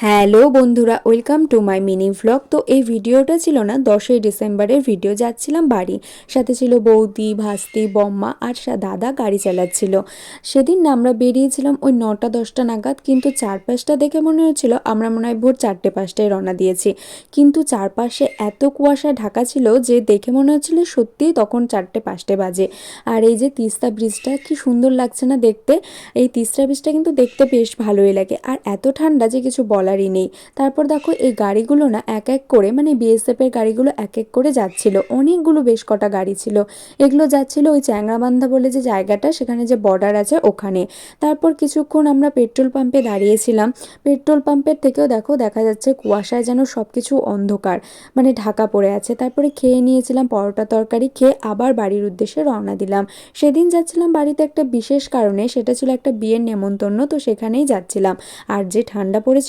Hello বন্ধুরা, welcome to my mini vlog. তো এই ভিডিওটা ছিল না 10ই ডিসেম্বরের ভিডিও। যাচ্ছিলাম বাড়ি, সাথে ছিল বৌদি, ভাস্তি, বম্মা আর দাদা গাড়ি চালাচ্ছিল। সেদিন না আমরা বেরিয়েছিলাম ওই 9টা-10টা নাগাদ, কিন্তু চারপাশটা দেখে মনে হচ্ছিল আমরা মনে হয় ভোর 4টে-5টায় রওনা দিয়েছি। কিন্তু চারপাশে এত কুয়াশা ঢাকা ছিল যে দেখে মনে হচ্ছিল সত্যিই তখন 4টে-5টে বাজে। আর এই যে তিস্তা ব্রিজটা কি সুন্দর লাগছে না দেখতে। এই তিস্তা ব্রিজটা কিন্তু দেখতে বেশ ভালোই লাগে, আর এত ঠান্ডা যে কিছু বলারই নেই। তারপর দেখো এই গাড়িগুলো না এক এক করে, মানে বিএসএফ এর গাড়িগুলো এক এক করে যাচ্ছিল, অনেকগুলো বেশ কটা গাড়ি ছিল। এগুলো যাচ্ছিল ওই চ্যাংরাবান্ধা বলে যে জায়গাটা, সেখানে যে বর্ডার আছে ওখানে। তারপর কিছুক্ষণ আমরা পেট্রোল পাম্পে দাঁড়িয়েছিলাম। পেট্রোল পাম্পের থেকেও দেখো দেখা যাচ্ছে কুয়াশায় যেন সব কিছু অন্ধকার, মানে ঢাকা পড়ে আছে। তারপরে খেয়ে নিয়েছিলাম পরোটা তরকারি, খেয়ে আবার বাড়ির উদ্দেশ্যে রওনা দিলাম। সেদিন যাচ্ছিলাম বাড়িতে একটা বিশেষ কারণে, সেটা ছিল একটা বিয়ের নেমন্তন্ন, তো সেখানেই যাচ্ছিলাম। আর যে ঠান্ডা পড়েছিল